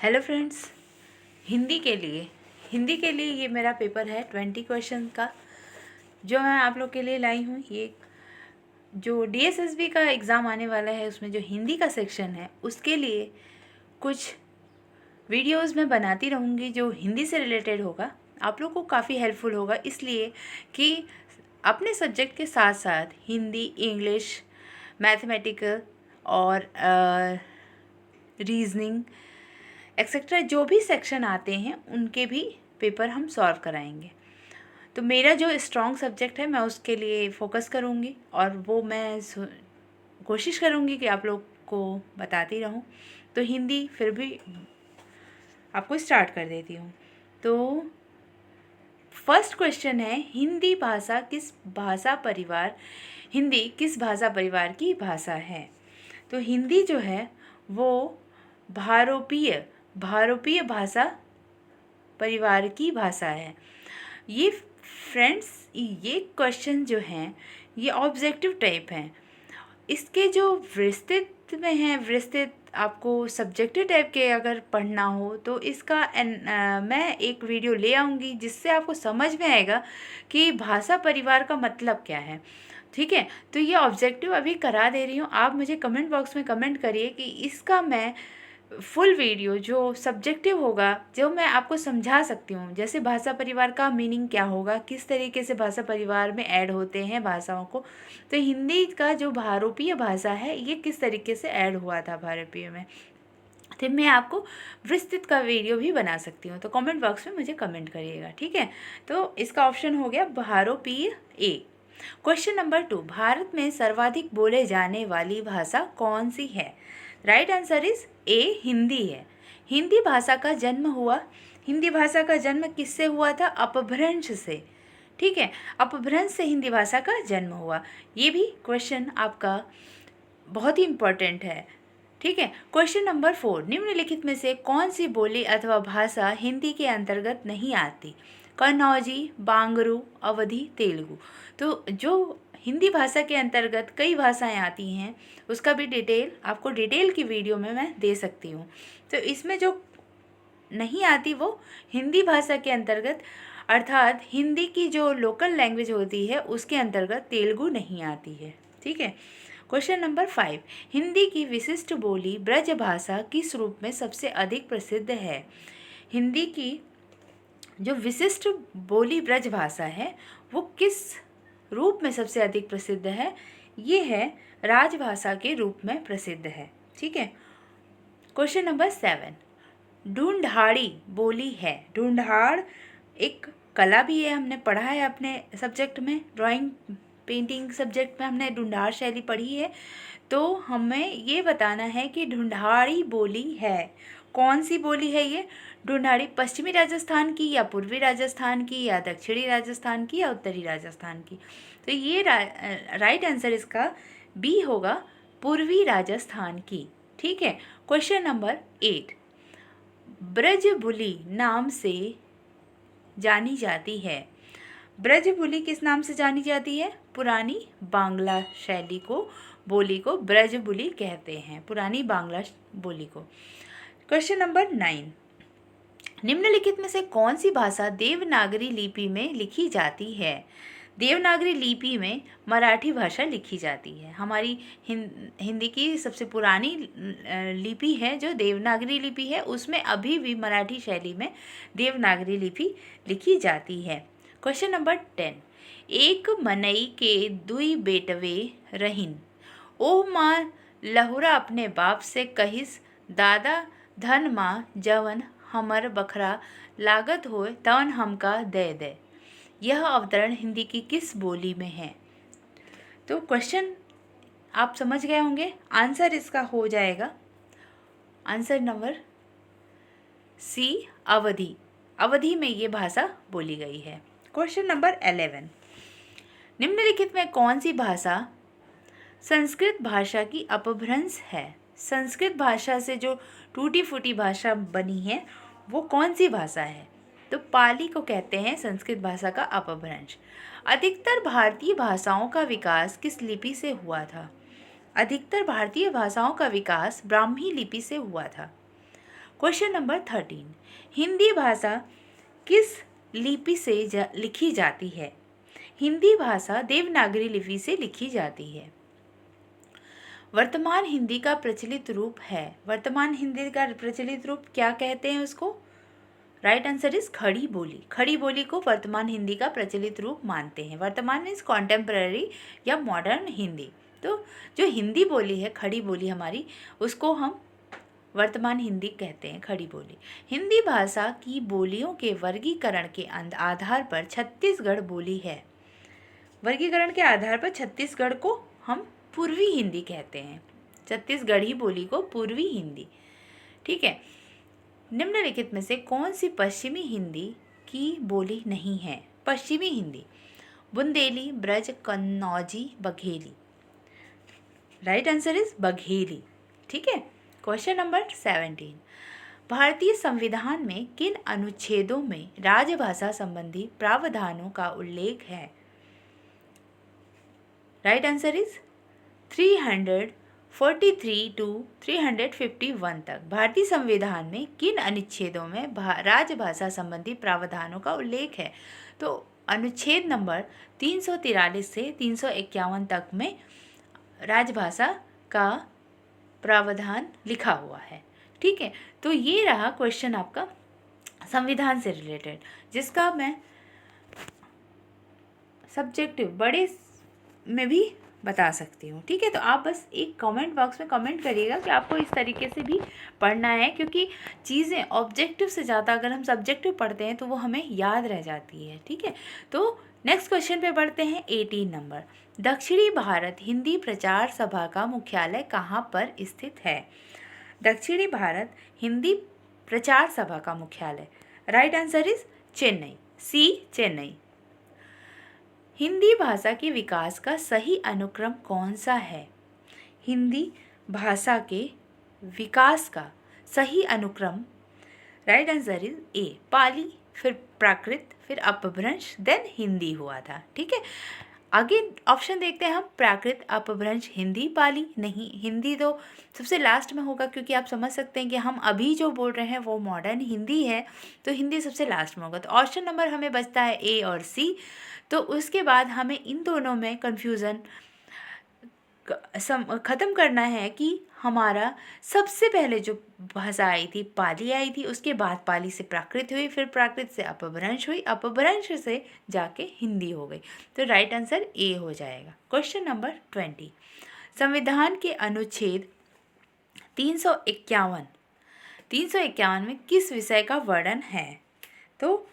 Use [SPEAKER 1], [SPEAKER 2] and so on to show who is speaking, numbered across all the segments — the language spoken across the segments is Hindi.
[SPEAKER 1] हेलो फ्रेंड्स, हिंदी के लिए ये मेरा पेपर है 20 क्वेश्चन का जो मैं आप लोग के लिए लाई हूँ। ये जो डीएसएसबी का एग्ज़ाम आने वाला है उसमें जो हिंदी का सेक्शन है उसके लिए कुछ वीडियोस मैं बनाती रहूँगी जो हिंदी से रिलेटेड होगा। आप लोग को काफ़ी हेल्पफुल होगा, इसलिए कि अपने सब्जेक्ट के साथ साथ हिंदी, इंग्लिश, मैथमेटिकल और रीजनिंग एक्सेट्रा जो भी सेक्शन आते हैं उनके भी पेपर हम सॉल्व कराएंगे। तो मेरा जो स्ट्रॉन्ग सब्जेक्ट है मैं उसके लिए फ़ोकस करूँगी और वो मैं कोशिश करूँगी कि आप लोग को बताती रहूँ। तो हिंदी फिर भी आपको स्टार्ट कर देती हूँ। तो फर्स्ट क्वेश्चन है, हिंदी किस भाषा परिवार की भाषा है? तो हिंदी जो है वो भारोपीय भाषा परिवार की भाषा है। ये फ्रेंड्स, ये क्वेश्चन जो हैं ये ऑब्जेक्टिव टाइप हैं। इसके जो विस्तृत में हैं, विस्तृत आपको सब्जेक्टिव टाइप के अगर पढ़ना हो तो इसका मैं एक वीडियो ले आऊँगी जिससे आपको समझ में आएगा कि भाषा परिवार का मतलब क्या है। ठीक है, तो ये ऑब्जेक्टिव अभी करा दे रही हूँ। आप मुझे कमेंट बॉक्स में कमेंट करिए कि इसका मैं फुल वीडियो जो सब्जेक्टिव होगा, जो मैं आपको समझा सकती हूँ, जैसे भाषा परिवार का मीनिंग क्या होगा, किस तरीके से भाषा परिवार में ऐड होते हैं भाषाओं को, तो हिंदी का जो भारोपीय भाषा है ये किस तरीके से ऐड हुआ था भारोपीय में, तो मैं आपको विस्तृत का वीडियो भी बना सकती हूँ। तो कमेंट बॉक्स में मुझे कमेंट करिएगा, ठीक है। तो इसका ऑप्शन हो गया भारोपीय ए। क्वेश्चन नंबर 2, भारत में सर्वाधिक बोले जाने वाली भाषा कौन सी है? Right answer is a, Hindi है। हिंदी भाषा का जन्म किससे हुआ था? अपभ्रंश से। ठीक है, अपभ्रंश से हिंदी भाषा का जन्म हुआ। ये भी क्वेश्चन आपका बहुत ही इम्पोर्टेंट है। ठीक है, क्वेश्चन नंबर 4, निम्नलिखित में से कौन सी बोली अथवा भाषा हिंदी के अंतर्गत नहीं आती? कन्नौजी, बांगरू, अवधी, तेलुगु। तो जो हिंदी भाषा के अंतर्गत कई भाषाएं आती हैं उसका भी आपको डिटेल की वीडियो में मैं दे सकती हूँ। तो इसमें जो नहीं आती वो हिंदी भाषा के अंतर्गत, अर्थात हिंदी की जो लोकल लैंग्वेज होती है उसके अंतर्गत तेलुगु नहीं आती है। ठीक है, क्वेश्चन नंबर 5, हिंदी की विशिष्ट बोली ब्रज भाषा किस रूप में सबसे अधिक प्रसिद्ध है? हिंदी की जो विशिष्ट बोली ब्रज भाषा है वो किस रूप में सबसे अधिक प्रसिद्ध है? ये है राजभाषा के रूप में प्रसिद्ध है। ठीक है, क्वेश्चन नंबर 7, ढूंढाड़ी बोली है। ढूंढाड़ एक कला भी है, हमने पढ़ा है अपने सब्जेक्ट में, ड्राइंग पेंटिंग सब्जेक्ट में हमने ढूंढाड़ शैली पढ़ी है। तो हमें ये बताना है कि ढूंढाड़ी बोली है कौन सी बोली है ये? ढूंढाड़ी पश्चिमी राजस्थान की या पूर्वी राजस्थान की या दक्षिणी राजस्थान की या उत्तरी राजस्थान की? तो ये राइट आंसर इसका बी होगा, पूर्वी राजस्थान की। ठीक है, क्वेश्चन नंबर 8, ब्रजबुली नाम से जानी जाती है। ब्रजबुली किस नाम से जानी जाती है? पुरानी बांग्ला शैली को, बोली को ब्रजबुली कहते हैं, पुरानी बांग्ला बोली को। क्वेश्चन नंबर 9, निम्नलिखित में से कौन सी भाषा देवनागरी लिपि में लिखी जाती है? देवनागरी लिपि में मराठी भाषा लिखी जाती है। हमारी हिंदी की सबसे पुरानी लिपि है जो देवनागरी लिपि है, उसमें अभी भी मराठी शैली में देवनागरी लिपि लिखी जाती है। क्वेश्चन नंबर 10, एक मनई के दुई बेटवे रहिन, ओह माँ लहुरा अपने बाप से कहिस, दादा धन माँ जवन हमर बखरा लागत होए तवन हमका दे दे। यह अवतरण हिंदी की किस बोली में है? तो क्वेश्चन आप समझ गए होंगे, आंसर इसका हो जाएगा आंसर नंबर सी, अवधी। अवधी में ये भाषा बोली गई है। क्वेश्चन नंबर 11, निम्नलिखित में कौन सी भाषा संस्कृत भाषा की अपभ्रंश है? संस्कृत भाषा से जो टूटी फूटी भाषा बनी है वो कौन सी भाषा है? तो पाली को कहते हैं संस्कृत भाषा का अपभ्रंश। अधिकतर भारतीय भाषाओं का विकास किस लिपि से हुआ था? अधिकतर भारतीय भाषाओं का विकास ब्राह्मी लिपि से हुआ था। क्वेश्चन नंबर 13, हिंदी भाषा किस लिपि से लिखी जाती है? हिंदी भाषा देवनागरी लिपि से लिखी जाती है। वर्तमान हिंदी का प्रचलित रूप है। वर्तमान हिंदी का प्रचलित रूप क्या कहते हैं उसको? राइट आंसर इज खड़ी बोली। खड़ी बोली को वर्तमान हिंदी का प्रचलित रूप मानते हैं। वर्तमान मीन्स कॉन्टेम्पररी या मॉडर्न हिंदी। तो जो हिंदी बोली है, खड़ी बोली हमारी, उसको हम वर्तमान हिंदी कहते हैं, खड़ी बोली। हिंदी भाषा की बोलियों के वर्गीकरण के आधार पर छत्तीसगढ़ बोली है। वर्गीकरण के आधार पर छत्तीसगढ़ को हम पूर्वी हिंदी कहते हैं। छत्तीसगढ़ी बोली को पूर्वी हिंदी। ठीक है। निम्नलिखित में से कौन सी पश्चिमी हिंदी की बोली नहीं है? पश्चिमी Hindi, Bundeli, Braj, Kannauji, Bagheli. Right answer is Bagheli. ठीक है। क्वेश्चन नंबर 17, भारतीय संविधान में किन अनुच्छेदों में राजभाषा संबंधी प्रावधानों का उल्लेख है? राइट आंसर इज 343 टू 351 तक। भारतीय संविधान में किन अनुच्छेदों में राजभाषा संबंधी प्रावधानों का उल्लेख है? तो अनुच्छेद नंबर 343 से 351 तक में राजभाषा का प्रावधान लिखा हुआ है। ठीक है। तो ये रहा क्वेश्चन आपका संविधान से रिलेटेड, जिसका मैं सब्जेक्टिव बड़े में भी बता सकती हूँ। ठीक है। तो आप बस एक कमेंट बॉक्स में कमेंट करिएगा कि आपको इस तरीके से भी पढ़ना है, क्योंकि चीज़ें ऑब्जेक्टिव से ज़्यादा अगर हम सब्जेक्टिव पढ़ते हैं तो वो हमें याद रह जाती है। ठीक है। तो नेक्स्ट क्वेश्चन पे बढ़ते हैं। 18 नंबर, दक्षिणी भारत हिंदी प्रचार सभा का मुख्यालय कहाँ पर स्थित है? दक्षिणी भारत हिंदी प्रचार सभा का मुख्यालय, राइट आंसर इज चेन्नई, सी चेन्नई। हिंदी भाषा के विकास का सही अनुक्रम कौन सा है? हिंदी भाषा के विकास का सही अनुक्रम, राइट आंसर इज ए, पाली, फिर प्राकृत, फिर अपभ्रंश, देन हिंदी हुआ था। ठीक है। आगे ऑप्शन देखते हैं हम, प्राकृत, अपभ्रंश, हिंदी, पाली। नहीं, हिंदी तो सबसे लास्ट में होगा, क्योंकि आप समझ सकते हैं कि हम अभी जो बोल रहे हैं वो मॉडर्न हिंदी है, तो हिंदी सबसे लास्ट में होगा। तो ऑप्शन नंबर हमें बचता है ए और सी। तो उसके बाद हमें इन दोनों में कन्फ्यूज़न ख़त्म करना है कि हमारा सबसे पहले जो भाषा आई थी पाली आई थी, उसके बाद पाली से प्राकृत हुई, फिर प्राकृत से अपभ्रंश हुई, अपभ्रंश से जाके हिंदी हो गई। तो राइट आंसर ए हो जाएगा। क्वेश्चन नंबर 20, संविधान के अनुच्छेद 351 में किस विषय का वर्णन है? तो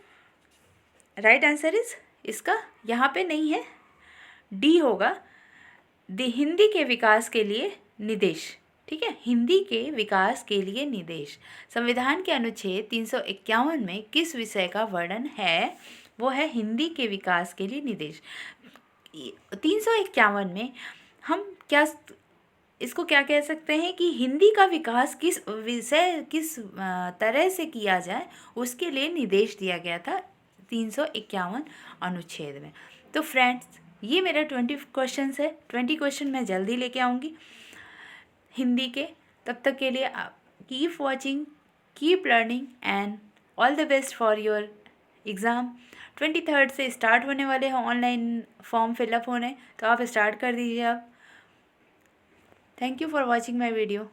[SPEAKER 1] राइट आंसर इज इसका यहाँ पे नहीं है, डी होगा, हिंदी के विकास के लिए निर्देश। ठीक है। हिंदी के विकास के लिए निर्देश। संविधान के अनुच्छेद 351 में किस विषय का वर्णन है? वो है हिंदी के विकास के लिए निर्देश। 351 में हम इसको क्या कह सकते हैं कि हिंदी का विकास किस तरह से किया जाए, उसके लिए निर्देश दिया गया था 351 अनुच्छेद में। तो फ्रेंड्स, ये मेरा 20 क्वेश्चन है। 20 क्वेश्चन मैं जल्दी लेके आऊँगी हिंदी के। तब तक के लिए keep watching, keep learning and all the best for your exam. 23 से स्टार्ट होने वाले हैं ऑनलाइन फॉर्म फिलअप होने, तो आप स्टार्ट कर दीजिए अब। Thank you for watching my video.